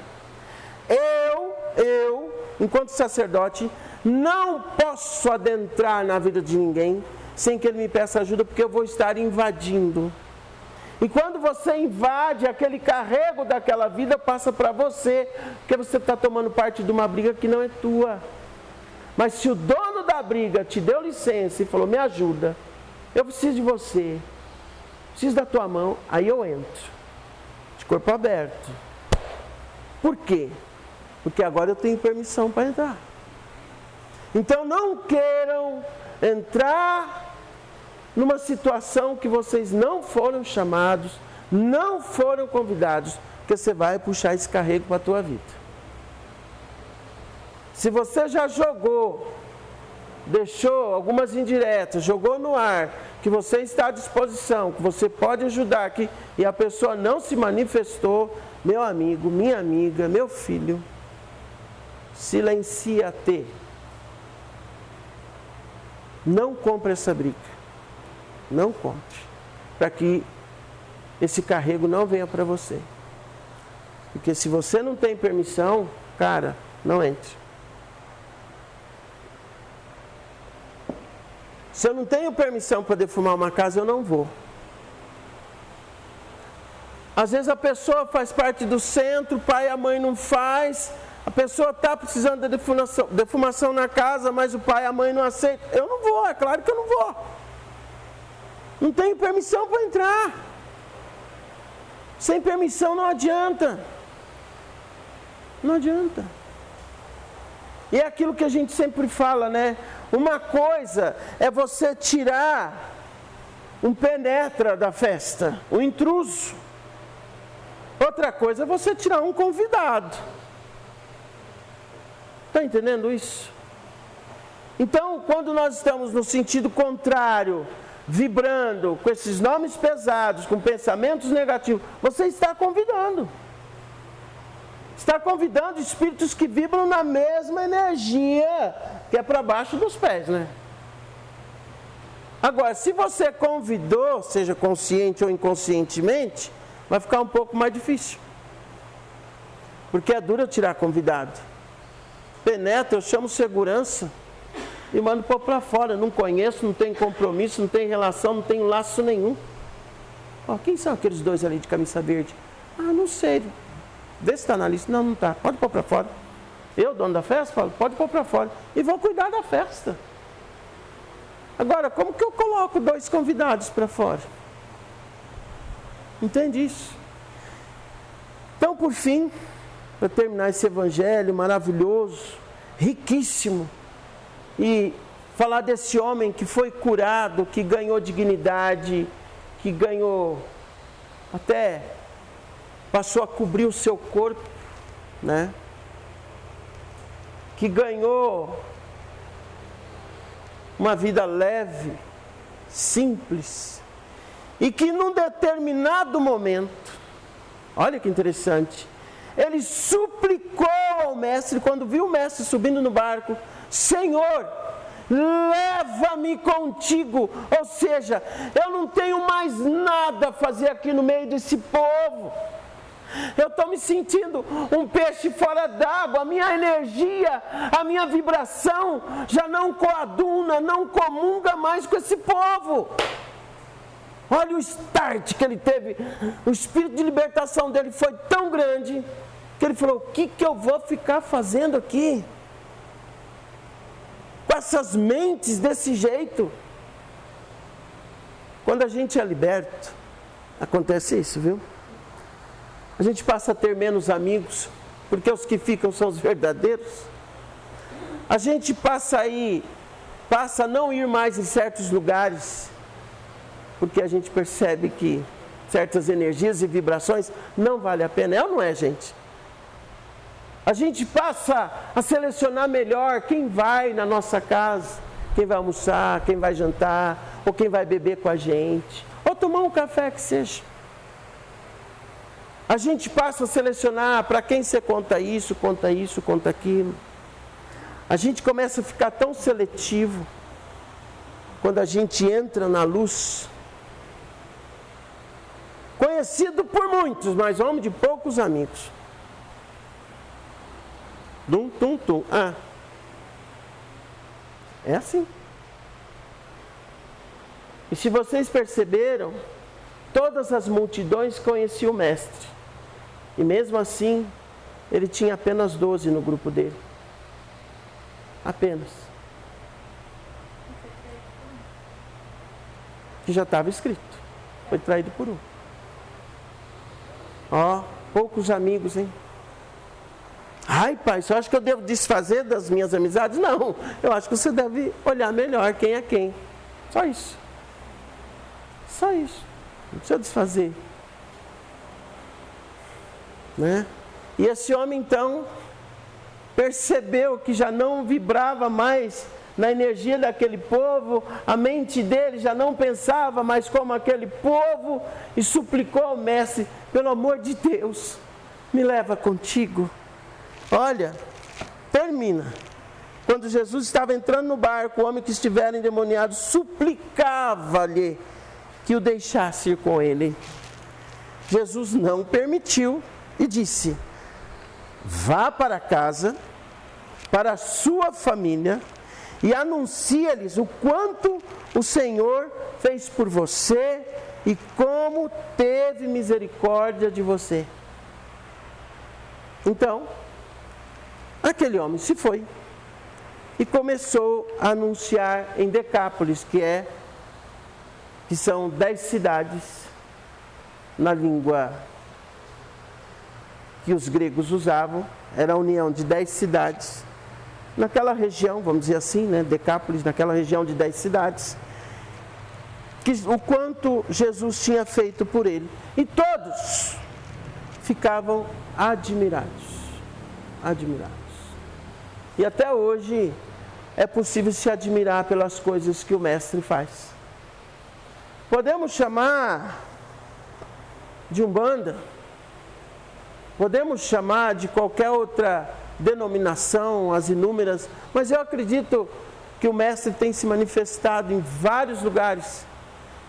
Eu, enquanto sacerdote, não posso adentrar na vida de ninguém sem que ele me peça ajuda, porque eu vou estar invadindo. E quando você invade, aquele carrego daquela vida passa para você, porque você está tomando parte de uma briga que não é tua. Mas se o dono da briga te deu licença e falou, me ajuda, eu preciso de você, preciso da tua mão, aí eu entro, de corpo aberto. Por quê? Porque agora eu tenho permissão para entrar. Então não queiram entrar numa situação que vocês não foram chamados, não foram convidados, porque você vai puxar esse carrego para a tua vida. Se você já jogou, deixou algumas indiretas, jogou no ar, que você está à disposição, que você pode ajudar aqui, e a pessoa não se manifestou, meu amigo, minha amiga, meu filho, silencia-te. Não compre essa briga. Não compre. Para que esse carrego não venha para você. Porque se você não tem permissão, cara, não entre. Se eu não tenho permissão para defumar uma casa, eu não vou. Às vezes a pessoa faz parte do centro, o pai e a mãe não faz. A pessoa está precisando de defumação na casa, mas o pai e a mãe não aceitam. Eu não vou, é claro que eu não vou. Não tenho permissão para entrar. Sem permissão não adianta. Não adianta. E é aquilo que a gente sempre fala, né? Uma coisa é você tirar um penetra da festa, um intruso. Outra coisa é você tirar um convidado. Está entendendo isso? Então, quando nós estamos no sentido contrário, vibrando com esses nomes pesados, com pensamentos negativos, você está convidando. Está convidando espíritos que vibram na mesma energia, que é para baixo dos pés, né? Agora, se você convidou, seja consciente ou inconscientemente, vai ficar um pouco mais difícil. Porque é duro eu tirar convidado. Penetra, eu chamo segurança e mando pôr para fora. Não conheço, não tenho compromisso, não tenho relação, não tenho laço nenhum. Ó, quem são aqueles dois ali de camisa verde? Ah, não sei. Vê se está na lista. Não, não está. Pode pôr para fora. Eu, dono da festa, falo, pode pôr para fora. E vou cuidar da festa. Agora, como que eu coloco dois convidados para fora? Entende isso? Então, por fim, para terminar esse evangelho maravilhoso, riquíssimo, e falar desse homem que foi curado, que ganhou dignidade, que ganhou, até passou a cobrir o seu corpo, né? Que ganhou uma vida leve, simples, e que num determinado momento, olha que interessante, ele suplicou ao mestre, quando viu o mestre subindo no barco: Senhor, leva-me contigo. Ou seja, eu não tenho mais nada a fazer aqui no meio desse povo. Eu estou me sentindo um peixe fora d'água. A minha energia, a minha vibração já não coaduna, não comunga mais com esse povo. Olha o start que ele teve. O espírito de libertação dele foi tão grande que ele falou: o que eu vou ficar fazendo aqui? Com essas mentes desse jeito. Quando a gente é liberto, acontece isso, viu? A gente passa a ter menos amigos, porque os que ficam são os verdadeiros. A gente passa a não ir mais em certos lugares, porque a gente percebe que certas energias e vibrações não valem a pena. É ou não é, gente? A gente passa a selecionar melhor quem vai na nossa casa, quem vai almoçar, quem vai jantar, ou quem vai beber com a gente, ou tomar um café que seja. A gente passa a selecionar para quem você conta isso, conta aquilo. A gente começa a ficar tão seletivo quando a gente entra na luz. Conhecido por muitos, mas homem de poucos amigos. Tum. Ah. É assim. E se vocês perceberam, todas as multidões conheciam o mestre. E mesmo assim, ele tinha apenas 12 no grupo dele. Apenas. Que já estava escrito. Foi traído por um. Ó, poucos amigos, hein? Ai, pai, você acha que eu devo desfazer das minhas amizades? Não, eu acho que você deve olhar melhor quem é quem. Só isso. Só isso. Não precisa desfazer. Né? E esse homem então percebeu que já não vibrava mais na energia daquele povo, a mente dele já não pensava mais como aquele povo, e suplicou ao mestre: pelo amor de Deus, me leva contigo. Olha, termina. Quando Jesus estava entrando no barco, o homem que estivera endemoniado suplicava-lhe que o deixasse ir com ele. Jesus não permitiu e disse: vá para casa, para a sua família, e anuncia-lhes o quanto o Senhor fez por você e como teve misericórdia de você. Então, aquele homem se foi e começou a anunciar em Decápolis, que são 10 cidades na língua que os gregos usavam. Era a união de 10 cidades naquela região, vamos dizer assim, né? Decápolis, naquela região de 10 cidades, o quanto Jesus tinha feito por ele. E todos ficavam admirados. E até hoje é possível se admirar pelas coisas que o mestre faz. Podemos chamar de Umbanda, podemos chamar de qualquer outra denominação, as inúmeras, mas eu acredito que o mestre tem se manifestado em vários lugares,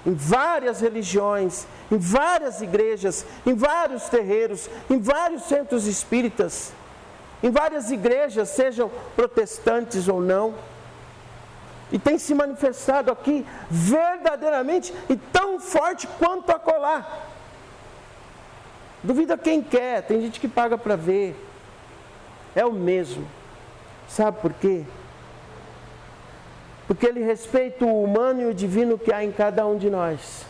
em várias religiões, em várias igrejas, em vários terreiros, em vários centros espíritas, em várias igrejas, sejam protestantes ou não, e tem se manifestado aqui verdadeiramente e tão forte quanto acolá. Duvida quem quer, tem gente que paga para ver. É o mesmo. Sabe por quê? Porque ele respeita o humano e o divino que há em cada um de nós.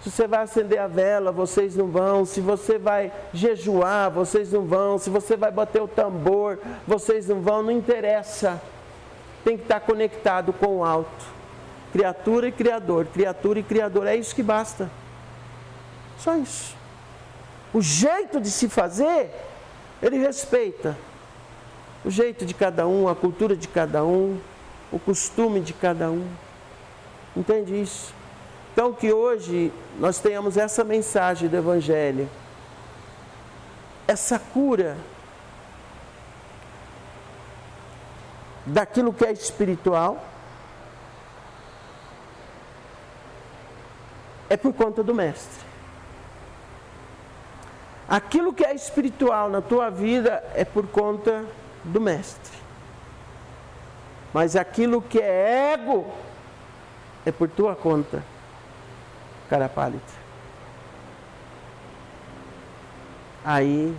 Se você vai acender a vela, vocês não vão. Se você vai jejuar, vocês não vão. Se você vai bater o tambor, vocês não vão. Não interessa. tem que estar conectado com o alto. Criatura e Criador, criatura e Criador, é isso que basta. Só isso. O jeito de se fazer, ele respeita. O jeito de cada um, a cultura de cada um, o costume de cada um. Entende isso? Então que hoje nós tenhamos essa mensagem do Evangelho. Essa cura daquilo que é espiritual é por conta do Mestre. Aquilo que é espiritual na tua vida é por conta do Mestre. Mas aquilo que é ego é por tua conta, cara pálida. Aí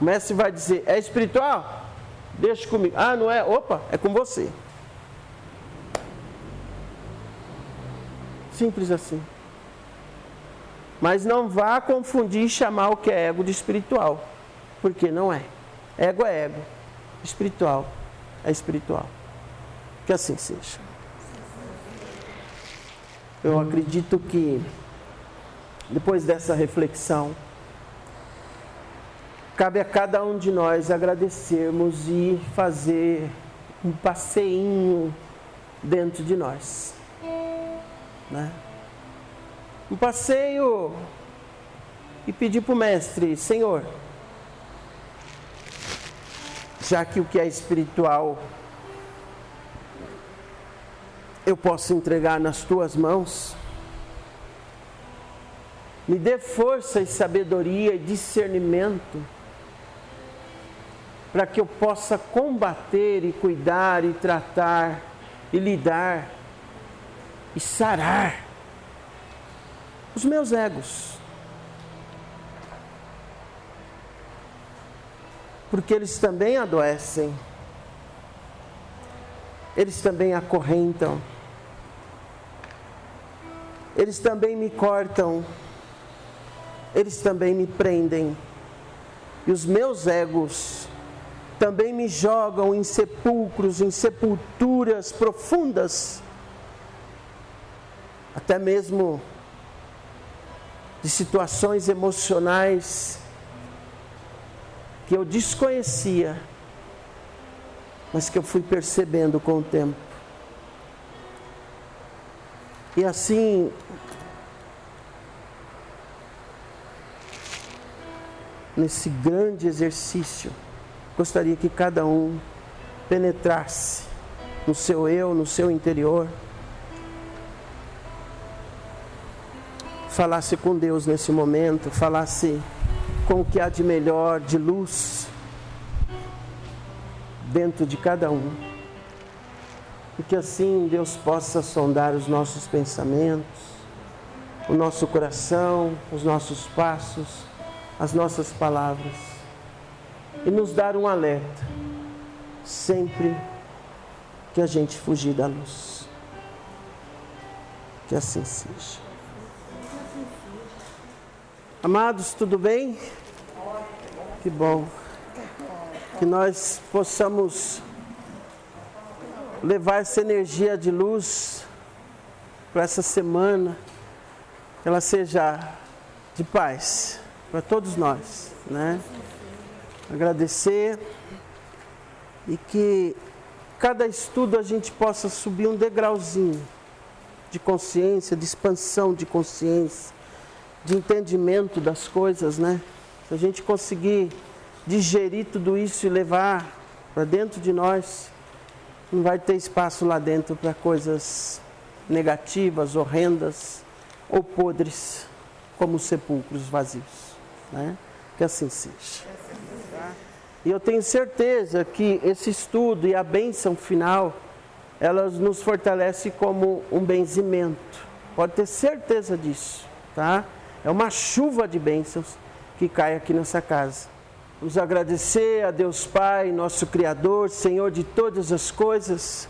o Mestre vai dizer, é espiritual? Deixa comigo. Ah, não é? Opa, é com você. Simples assim. Mas não vá confundir e chamar o que é ego de espiritual. Porque não é. Ego é ego. Espiritual é espiritual. Que assim seja. Eu acredito que depois dessa reflexão, cabe a cada um de nós agradecermos e fazer um passeinho dentro de nós. Né? Um passeio e pedir para o Mestre, Senhor, já que o que é espiritual eu posso entregar nas tuas mãos, me dê força e sabedoria e discernimento para que eu possa combater e cuidar e tratar e lidar e sarar os meus egos. Porque eles também adoecem, eles também acorrentam, eles também me cortam, eles também me prendem. E os meus egos também me jogam em sepulcros, em sepulturas profundas, até mesmo de situações emocionais que eu desconhecia, mas que eu fui percebendo com o tempo. E assim, nesse grande exercício, gostaria que cada um penetrasse no seu eu, no seu interior, falasse com Deus nesse momento, falasse com o que há de melhor, de luz, dentro de cada um. E que assim Deus possa sondar os nossos pensamentos, o nosso coração, os nossos passos, as nossas palavras, e nos dar um alerta, sempre que a gente fugir da luz. Que assim seja. Amados, tudo bem? Que bom. Que nós possamos levar essa energia de luz para essa semana, que ela seja de paz para todos nós, né? Agradecer e que cada estudo a gente possa subir um degrauzinho de consciência, de expansão de consciência, de entendimento das coisas, né? Se a gente conseguir digerir tudo isso e levar para dentro de nós, não vai ter espaço lá dentro para coisas negativas, horrendas ou podres, como sepulcros vazios, né? Que assim seja. E eu tenho certeza que esse estudo e a bênção final, elas nos fortalecem como um benzimento. Pode ter certeza disso, tá? É uma chuva de bênçãos que cai aqui nessa casa. Vamos agradecer a Deus Pai, nosso Criador, Senhor de todas as coisas.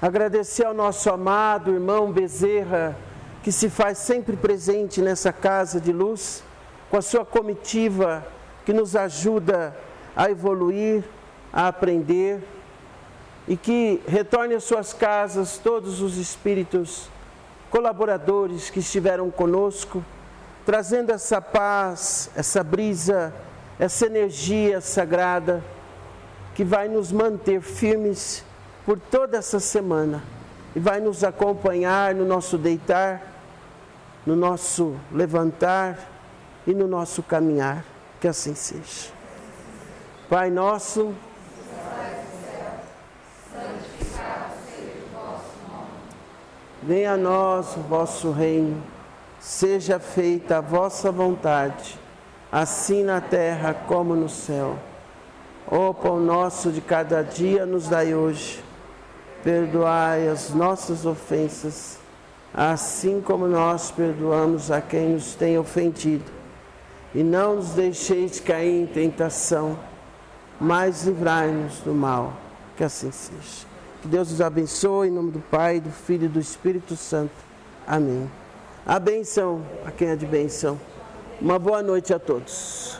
Agradecer ao nosso amado irmão Bezerra, que se faz sempre presente nessa casa de luz, com a sua comitiva que nos ajuda a evoluir, a aprender e que retorne às suas casas todos os espíritos colaboradores que estiveram conosco, trazendo essa paz, essa brisa, essa energia sagrada que vai nos manter firmes por toda essa semana e vai nos acompanhar no nosso deitar, no nosso levantar e no nosso caminhar. Que assim seja. Pai nosso, venha a nós o vosso reino, seja feita a vossa vontade, assim na terra como no céu. O pão nosso de cada dia nos dai hoje, perdoai as nossas ofensas, assim como nós perdoamos a quem nos tem ofendido. E não nos deixeis cair em tentação, mas livrai-nos do mal. Que assim seja. Que Deus nos abençoe, em nome do Pai, do Filho e do Espírito Santo. Amém. A benção, a quem é de benção. Uma boa noite a todos.